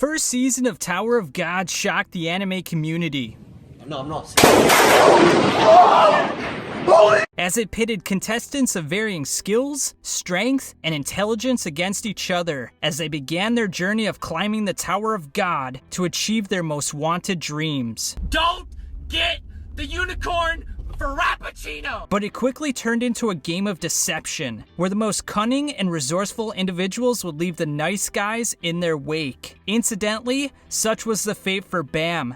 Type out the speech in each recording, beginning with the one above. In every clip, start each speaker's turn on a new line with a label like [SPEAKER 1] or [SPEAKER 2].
[SPEAKER 1] first season of Tower of God shocked the anime community.
[SPEAKER 2] I'm not.
[SPEAKER 1] As it pitted contestants of varying skills, strength, and intelligence against each other as they began their journey of climbing the Tower of God to achieve their most wanted dreams.
[SPEAKER 3] Don't get the unicorn for Rappuccino!
[SPEAKER 1] But it quickly turned into a game of deception, where the most cunning and resourceful individuals would leave the nice guys in their wake. Incidentally, such was the fate for Bam,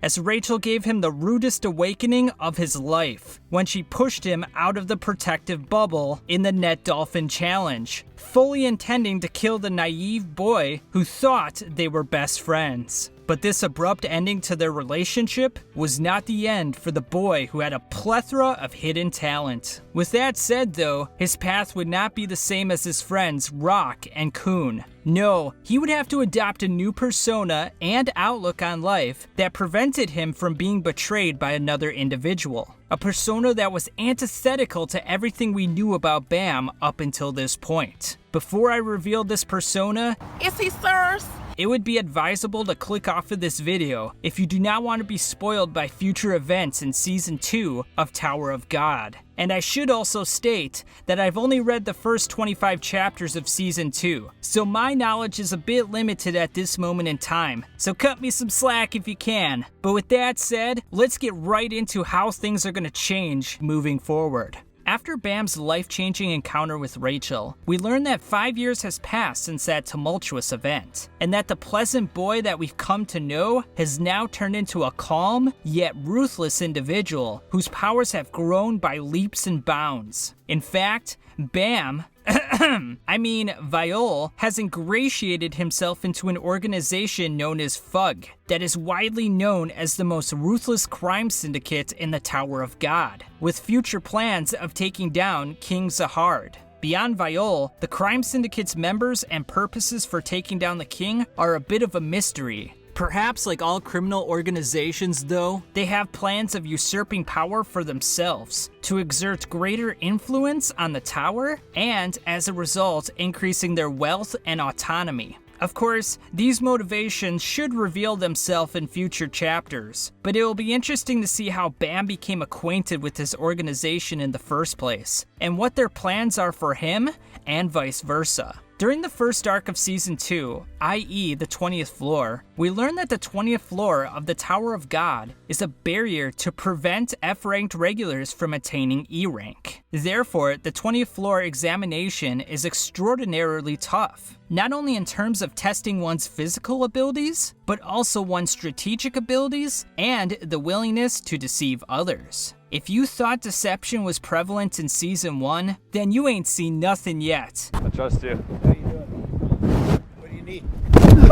[SPEAKER 1] as Rachel gave him the rudest awakening of his life when she pushed him out of the protective bubble in the Net Dolphin Challenge, fully intending to kill the naive boy who thought they were best friends. But this abrupt ending to their relationship was not the end for the boy who had a plethora of hidden talent. With that said though, his path would not be the same as his friends Rock and Kun. No, he would have to adopt a new persona and outlook on life that prevented him from being betrayed by another individual. A persona that was antithetical to everything we knew about Bam up until this point. Before I revealed this persona,
[SPEAKER 3] Is he sirs?
[SPEAKER 1] it would be advisable to click off of this video if you do not want to be spoiled by future events in Season 2 of Tower of God. And I should also state that I've only read the first 25 chapters of Season 2, so my knowledge is a bit limited at this moment in time, so cut me some slack if you can. But with that said, let's get right into how things are going to change moving forward. After Bam's life-changing encounter with Rachel, we learn that 5 years has passed since that tumultuous event, and that the pleasant boy that we've come to know has now turned into a calm, yet ruthless individual whose powers have grown by leaps and bounds. In fact, Bam, Viole, has ingratiated himself into an organization known as FUG that is widely known as the most ruthless crime syndicate in the Tower of God, with future plans of taking down King Zahard. Beyond Viole, the crime syndicate's members and purposes for taking down the king are a bit of a mystery. Perhaps like all criminal organizations though, they have plans of usurping power for themselves, to exert greater influence on the tower, and as a result, increasing their wealth and autonomy. Of course, these motivations should reveal themselves in future chapters, but it will be interesting to see how Bam became acquainted with this organization in the first place, and what their plans are for him, and vice versa. During the first arc of Season 2, i.e. the 20th floor, we learn that the 20th floor of the Tower of God is a barrier to prevent F-ranked regulars from attaining E-rank. Therefore, the 20th floor examination is extraordinarily tough, not only in terms of testing one's physical abilities, but also one's strategic abilities and the willingness to deceive others. If you thought deception was prevalent in Season 1, then you ain't seen nothing yet.
[SPEAKER 4] I trust you.
[SPEAKER 2] How you doing? What do you need?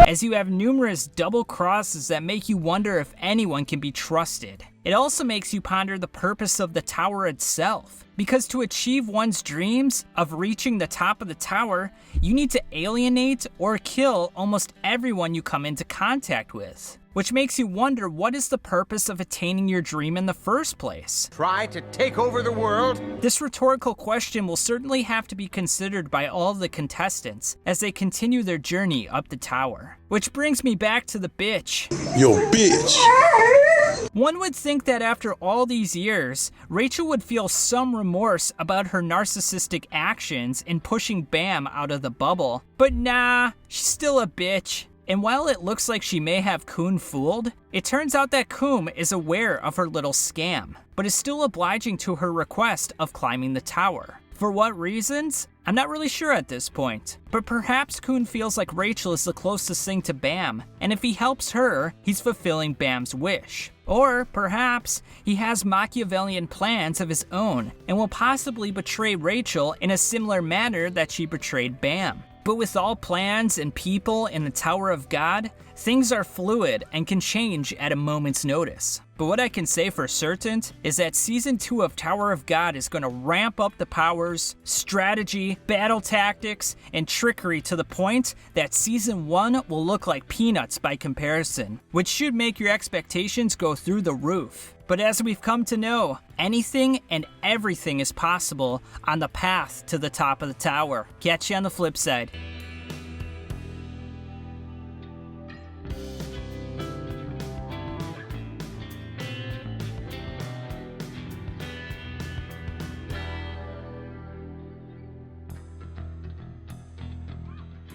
[SPEAKER 1] As you have numerous double crosses that make you wonder if anyone can be trusted. It also makes you ponder the purpose of the tower itself, because to achieve one's dreams of reaching the top of the tower, you need to alienate or kill almost everyone you come into contact with. Which makes you wonder, what is the purpose of attaining your dream in the first place?
[SPEAKER 2] Try to take over the world?
[SPEAKER 1] This rhetorical question will certainly have to be considered by all of the contestants as they continue their journey up the tower. Which brings me back to the bitch.
[SPEAKER 5] Yo, bitch!
[SPEAKER 1] One would think that after all these years, Rachel would feel some remorse about her narcissistic actions in pushing Bam out of the bubble. But nah, she's still a bitch. And while it looks like she may have Kun fooled, it turns out that Kun is aware of her little scam, but is still obliging to her request of climbing the tower. For what reasons? I'm not really sure at this point, but perhaps Kun feels like Rachel is the closest thing to Bam, and if he helps her, he's fulfilling Bam's wish. Or perhaps he has Machiavellian plans of his own and will possibly betray Rachel in a similar manner that she betrayed Bam. But with all plans and people in the Tower of God, things are fluid and can change at a moment's notice. But what I can say for certain is that Season 2 of Tower of God is going to ramp up the powers, strategy, battle tactics, and trickery to the point that Season 1 will look like peanuts by comparison, which should make your expectations go through the roof. But as we've come to know, anything and everything is possible on the path to the top of the tower. Catch you on the flip side.